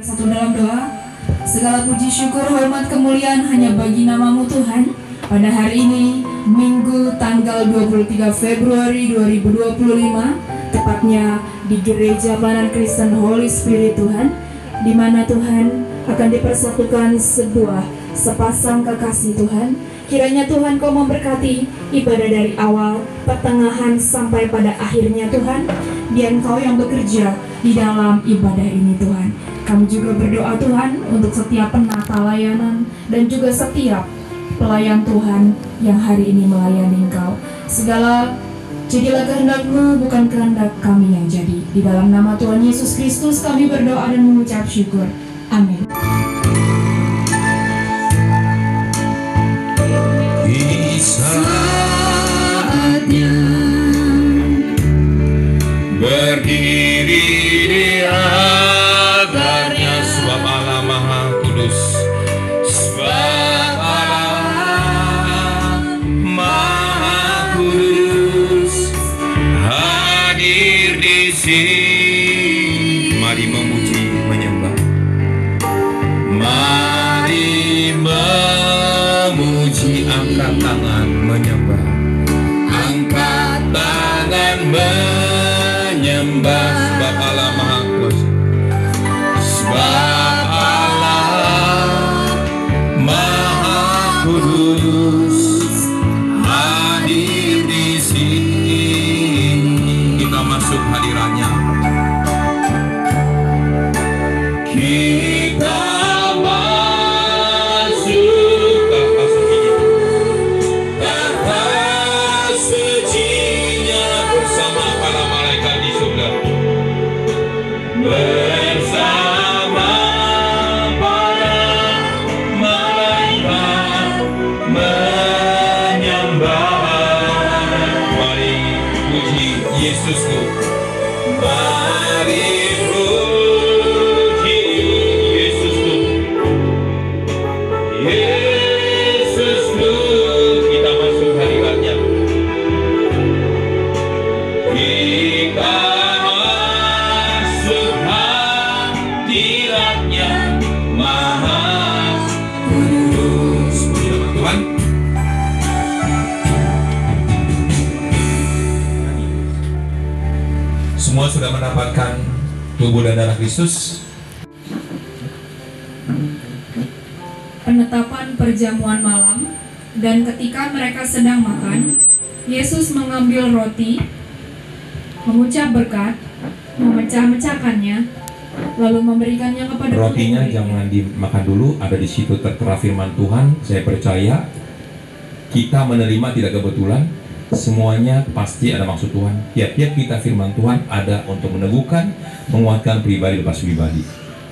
Satu dalam doa, segala puji syukur hormat kemuliaan hanya bagi namamu Tuhan. Pada hari ini, Minggu tanggal 23 Februari 2025, tepatnya di Gereja Pelayanan Kristen Holy Spirit Tuhan, di mana Tuhan akan dipersatukan sepasang kekasih Tuhan. Kiranya Tuhan Kau memberkati ibadah dari awal, pertengahan sampai pada akhirnya Tuhan. Dia Engkau yang bekerja di dalam ibadah ini Tuhan. Kami juga berdoa Tuhan untuk setiap penata layanan dan juga setiap pelayan Tuhan yang hari ini melayani Engkau. Segala jadilah kehendak-Mu, bukan kehendak kami yang jadi. Di dalam nama Tuhan Yesus Kristus kami berdoa dan mengucap syukur. Amin. Saatnya berdiri di altarnya, sebab Allah Maha Kudus, sebab Allah Maha Kudus hadir di sini. Mari memuji, menyembah. Mari memuji, angkat tangan menyembah. Angkat tangan menyembah, sebab Allah Maha Kuasa, sebab Allah Maha Kudus hadir di sini. Kita masuk hadirannya. Kita Yesusku, mari puji Yesusku, Yesusku, kita masuk hadiratnya. Kita masuk hadiratnya, Maha Kudus. Puji nama Tuhan. Semua sudah mendapatkan tubuh dan darah Kristus. Penetapan perjamuan malam, dan ketika mereka sedang makan, Yesus mengambil roti, mengucap berkat, memecah-mecahkannya, lalu memberikannya kepada rotinya murid-murid. Jangan dimakan dulu, ada di situ tertera firman Tuhan. Saya percaya kita menerima tidak kebetulan, semuanya pasti ada maksud Tuhan. Tiap-tiap kita firman Tuhan ada untuk meneguhkan, menguatkan pribadi lepas pribadi.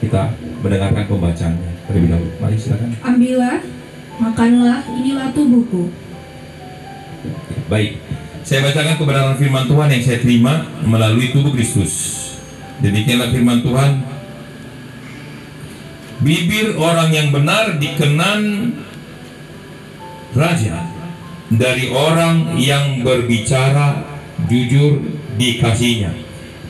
Kita mendengarkan pembacaannya terlebih dahulu. Mari silakan. Ambillah, makanlah, inilah tubuhku. Baik, saya bacakan kebenaran firman Tuhan yang saya terima melalui tubuh Kristus. Demikianlah firman Tuhan. Bibir orang yang benar dikenan raja, dari orang yang berbicara jujur dikasihnya.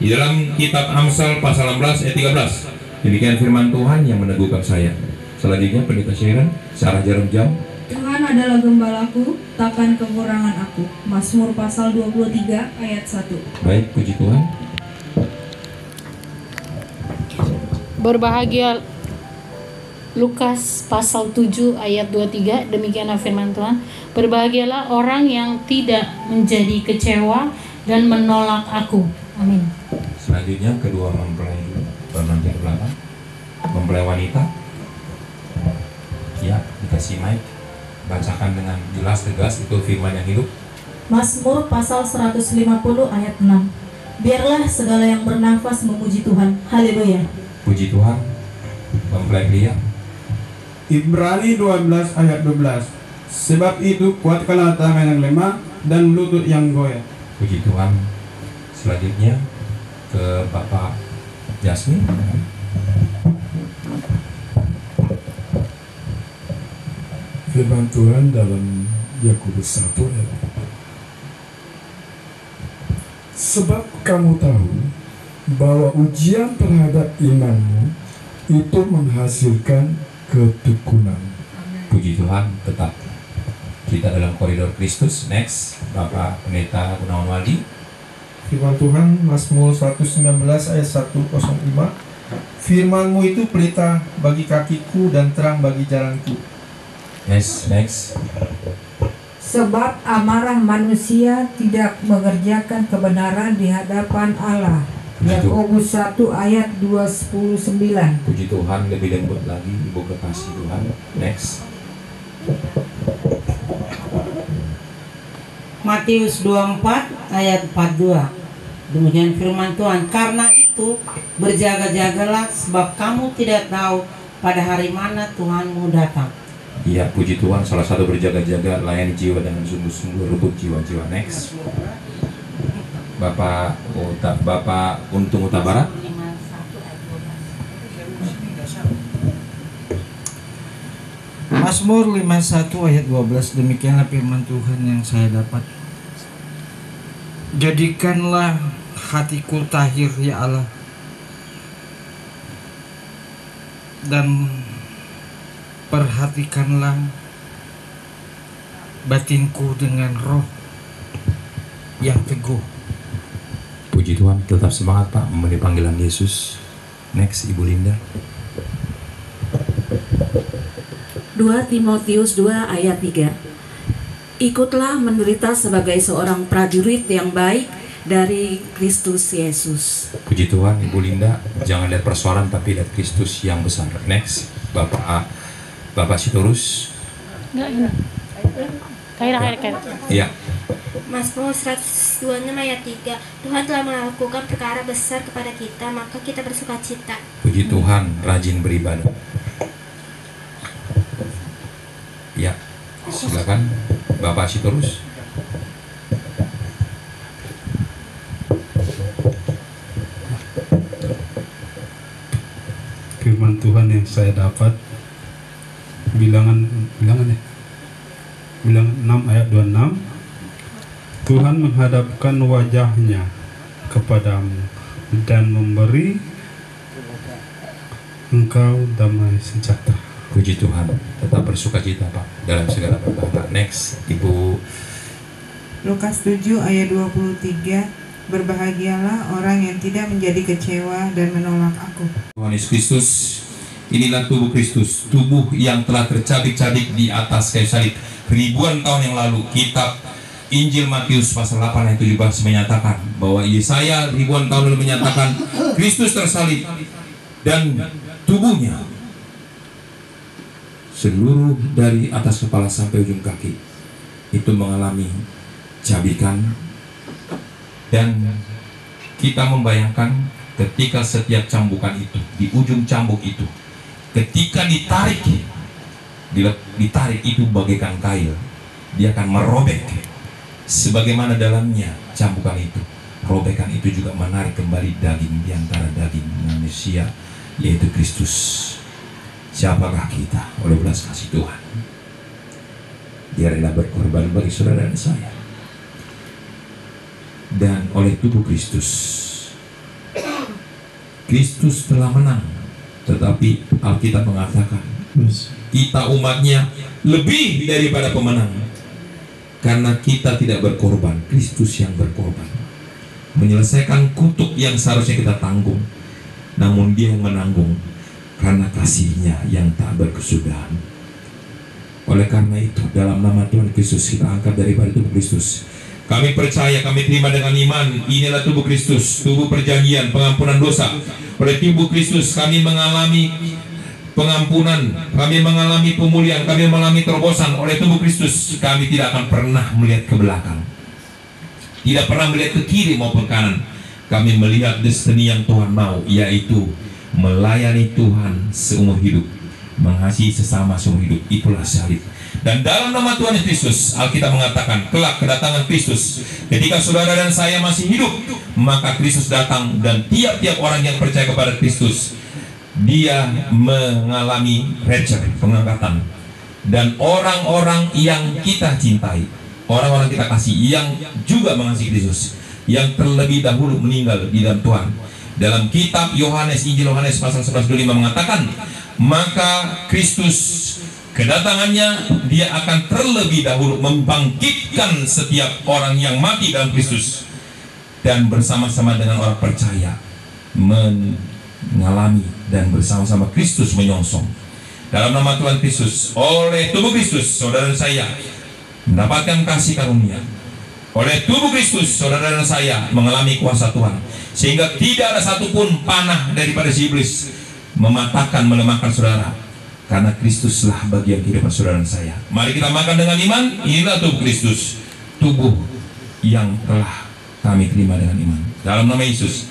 Di dalam kitab Amsal pasal 16 ayat 13. Demikian firman Tuhan yang meneguhkan saya. Selanjutnya Pendeta Sharon, searah jarum jam. Tuhan adalah gembalaku, takkan kekurangan aku. Mazmur pasal 23 ayat 1. Baik, puji Tuhan. Berbahagia, Lukas pasal 7 ayat 23, demikianlah firman Tuhan. Berbahagialah orang yang tidak menjadi kecewa dan menolak aku. Amin. Selanjutnya kedua mempelai penonton belakang, mempelai wanita. Ya, dikasih mic. Bacakan dengan jelas tegas, itu firman yang hidup. Mazmur pasal 150 ayat 6. Biarlah segala yang bernafas memuji Tuhan. Haleluya. Puji Tuhan. Mempelai pria. Ibrani 12 ayat 12. Sebab itu kuatkanlah tangan yang lemah dan lutut yang goyah. Puji Tuhan. Selanjutnya ke Bapak Jasmine. Firman Tuhan dalam Yakobus 1 ayat 3. Sebab kamu tahu bahwa ujian terhadap imanmu itu menghasilkan ketekunan. Puji Tuhan, tetap kita dalam koridor Kristus. Next, Bapak Pendeta Gunawan Waldi. Firman Tuhan Mazmur 119 ayat 105. Firman-Mu itu pelita bagi kakiku dan terang bagi jalanku. Next. Sebab amarah manusia tidak mengerjakan kebenaran di hadapan Allah. Yakobus 1 ayat 2:10-9. Puji Tuhan, lebih lembut lagi Ibu kekasih Tuhan. Next. Matius 24 ayat 42. Demikian firman Tuhan. Karena itu berjaga-jagalah, sebab kamu tidak tahu pada hari mana Tuhanmu datang. Iya, puji Tuhan, salah satu berjaga-jaga, layani jiwa dengan sungguh-sungguh, rebut jiwa-jiwa. Next. Bapak Untung Huta Barat. Mazmur 51 ayat 12. Demikianlah firman Tuhan yang saya dapat. Jadikanlah hatiku tahir ya Allah, dan perhatikanlah batinku dengan roh yang teguh. Puji Tuhan, tetap semangat Pak memenuhi panggilan Yesus. Next, Ibu Linda. 2 Timotius 2 ayat 3. Ikutlah menderita sebagai seorang prajurit yang baik dari Kristus Yesus. Puji Tuhan, Ibu Linda, jangan lihat persoalan tapi lihat Kristus yang besar. Next, Bapak Sitorus. Enggak. Kaira. Iya. Mazmur 126 ayat 3. Tuhan telah melakukan perkara besar kepada kita, maka kita bersukacita. Puji Tuhan, rajin beribadah. Ya, silakan Bapak Sitorus. Firman Tuhan yang saya dapat, bilangan 6 ayat 26. Tuhan menghadapkan wajahnya kepadamu dan memberi engkau damai sejahtera. Puji Tuhan, tetap bersukacita Pak dalam segala perkara. Next, Ibu. Lukas 7 ayat 23. Berbahagialah orang yang tidak menjadi kecewa dan menolak aku. Tuhan Yesus Kristus, inilah tubuh Kristus, tubuh yang telah tercabik-cabik di atas kayu salib ribuan tahun yang lalu. Kitab Injil Matius pasal 8 ayat 17 menyatakan bahwa Yesaya ribuan tahun lalu menyatakan Kristus tersalib dan tubuhnya seluruh dari atas kepala sampai ujung kaki itu mengalami cabikan, dan kita membayangkan ketika setiap cambukan itu di ujung cambuk itu ketika ditarik itu bagaikan kail, dia akan merobek sebagaimana dalamnya cambukan itu. Robekan itu juga menarik kembali daging di antara daging manusia, yaitu Kristus. Siapakah kita? Oleh belas kasih Tuhan dia rela berkorban bagi saudara dan saya, dan oleh tubuh Kristus telah menang. Tetapi Alkitab mengatakan kita umatnya lebih daripada pemenang, karena kita tidak berkorban, Kristus yang berkorban menyelesaikan kutuk yang seharusnya kita tanggung, namun dia yang menanggung karena kasihnya yang tak berkesudahan. Oleh karena itu, dalam nama Tuhan Kristus kita angkat daripada tubuh Kristus. Kami percaya, kami terima dengan iman, inilah tubuh Kristus, tubuh perjanjian, pengampunan dosa. Oleh tubuh Kristus kami mengalami pengampunan, kami mengalami pemulihan, kami mengalami terobosan. Oleh tubuh Kristus kami tidak akan pernah melihat ke belakang, tidak pernah melihat ke kiri maupun kanan. Kami melihat destiny yang Tuhan mau, yaitu melayani Tuhan seumur hidup, mengasihi sesama seumur hidup. Itulah salib. Dan dalam nama Tuhan Yesus, Alkitab mengatakan kelak kedatangan Kristus. Ketika saudara dan saya masih hidup, maka Kristus datang, dan tiap-tiap orang yang percaya kepada Kristus, dia mengalami rapture, pengangkatan. Dan orang-orang yang kita cintai, orang-orang kita kasih, yang juga mengasihi Kristus, yang terlebih dahulu meninggal di dalam Tuhan, Dalam kitab Yohanes, Injil Yohanes pasal 11:25 mengatakan, maka Kristus kedatangannya, dia akan terlebih dahulu membangkitkan setiap orang yang mati dalam Kristus, dan bersama-sama dengan orang percaya mengalami dan bersama-sama Kristus menyongsong dalam nama Tuhan Kristus. Oleh tubuh Kristus, saudara dan saya mendapatkan kasih karunia. Oleh tubuh Kristus, saudara dan saya mengalami kuasa Tuhan, sehingga tidak ada satupun panah daripada si iblis mematahkan, melemahkan saudara, karena Kristuslah bagian kehidupan saudara dan saya. Mari kita makan dengan iman. Inilah tubuh Kristus, tubuh yang telah kami terima dengan iman. Dalam nama Yesus,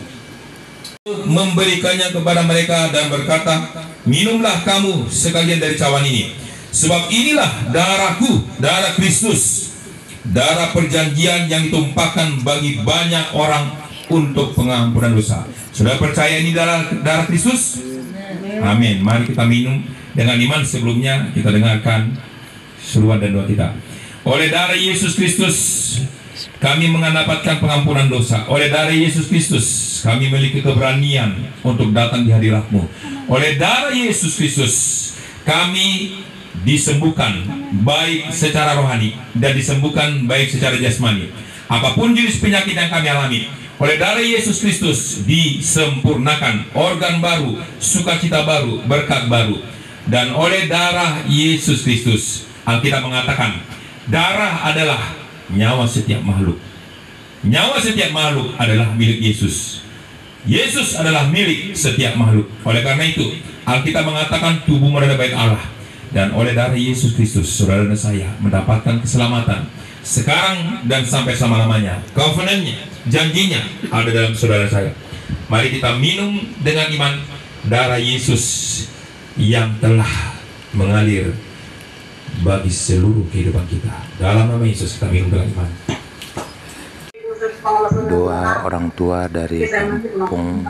memberikannya kepada mereka dan berkata, minumlah kamu sekalian dari cawan ini, sebab inilah darahku, darah Kristus, darah perjanjian yang ditumpahkan bagi banyak orang untuk pengampunan dosa. Sudah percaya ini darah Kristus? Amin. Mari kita minum dengan iman. Sebelumnya kita dengarkan seruan dan doa kita. Oleh darah Yesus Kristus kami mendapatkan pengampunan dosa. Oleh darah Yesus Kristus kami memiliki keberanian untuk datang di hadirat-Mu. Oleh darah Yesus Kristus kami disembuhkan baik secara rohani dan disembuhkan baik secara jasmani. Apapun jenis penyakit yang kami alami, oleh darah Yesus Kristus disempurnakan organ baru, sukacita baru, berkat baru. Dan oleh darah Yesus Kristus, Alkitab mengatakan, darah adalah nyawa setiap makhluk. Nyawa setiap makhluk adalah milik Yesus. Yesus adalah milik setiap makhluk. Oleh karena itu, Alkitab mengatakan tubuhmu adalah bait Allah. Dan oleh darah Yesus Kristus, saudara dan saya mendapatkan keselamatan sekarang dan sampai selama-lamanya. Covenant-nya, janjinya ada dalam saudara saya. Mari kita minum dengan iman darah Yesus yang telah mengalir bagi seluruh kehidupan kita. Dalam nama Yesus kita minum dengan iman. Doa orang tua dari kampung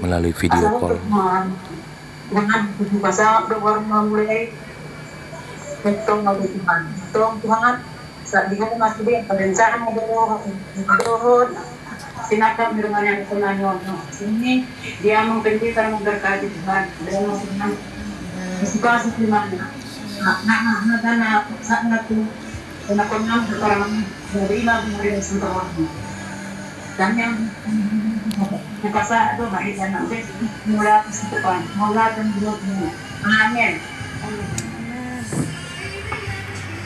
melalui video call. Tuhan, saat dia masih di perencanaan sinakan dengan yang senangnya sini dia mempentingkan memberkati Tuhan dan menang suka sih mana nah saat itu kena konam orang dari dari semua dan yang dipaksa itu bagi saya nanti mulai depan mulai dan dulu amin.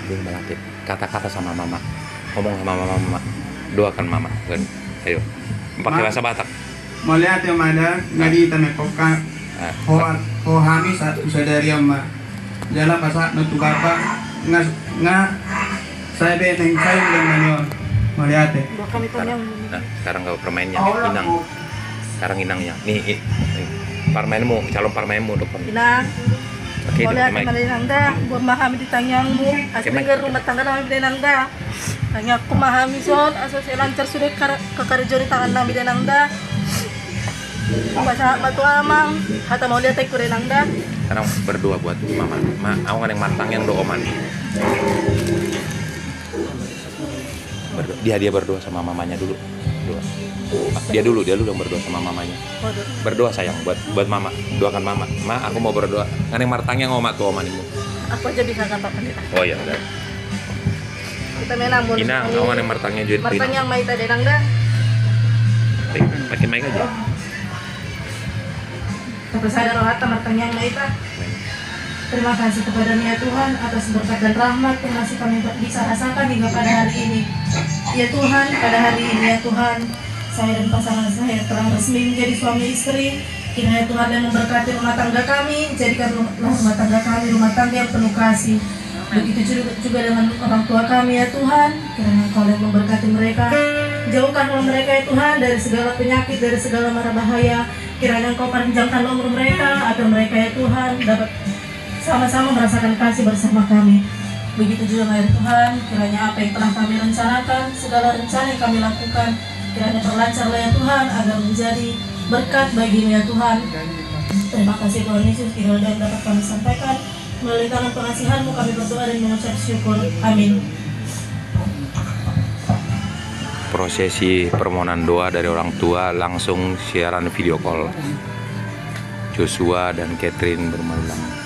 Dia melatih kata-kata sama mama, ngomong sama mama, doakan mama. Ayo, pakai bahasa Batak. Melihat yang ada ngadi tamekoka hami satu sadari amma jala pasak nutu bapa nga saya beneng saya dan manyor melihat. Nah, sekarang kau permainnya inang. Sekarang inangnya. Nih parmainmu, calon parmainmu depan. Inang. Boleh malinangda, memahami ditanyangmu. Asli ke rumah tangga namin dinangda. Hanya aku memahami son, asal saya lancar sudah ke karjori tangan namin dinangda. Masa batu amang, hata mau lihat aku dinangda. Sekarang berdoa buat mama. Aku kan yang matang yang doa man. Dia berdoa sama mamanya dulu. Doa. Dia dulu yang berdoa sama mamanya. Berdoa sayang buat mama, doakan mama. Ma, aku mau berdoa. Kan yang martangnya ngomat tuh oman ibu. Aku aja bisa kata pendeta. Oh iya, udah. Kita menang mun. Inang, awan yang martangnya juit. Martang yang mai tadi nang dah. Pakai mic aja. Sampai sadar hati martang yang mai ta. Terima kasih kepada-Mu ya Tuhan atas berkat dan rahmat yang masih kami bisa rasakan hingga pada hari ini. Ya Tuhan, pada hari ini ya Tuhan, saya dan pasangan saya telah resmi menjadi suami istri. Kiranya Tuhan yang memberkati rumah tangga kami, jadikan rumah tangga kami rumah tangga yang penuh kasih. Begitu juga dengan orang tua kami ya Tuhan. Kiranya Engkau yang memberkati mereka, jauhkanlah mereka ya Tuhan dari segala penyakit, dari segala mara bahaya. Kiranya Engkau panjangkan umur mereka agar mereka ya Tuhan dapat sama-sama merasakan kasih bersama kami. Begitu juga ya Tuhan, kiranya apa yang telah kami rencanakan, segala rencana yang kami lakukan, kiranya terlancarlah ya Tuhan agar menjadi berkat bagi-Mu ya Tuhan. Terima kasih Tuhan Yesus, kiranya yang dapat kami sampaikan melalui tangan pengasihan-Mu kami berdoa dan mengucap syukur. Amin. prosesi permohonan doa dari orang tua langsung siaran video call. Joshua dan Catherine bermalam.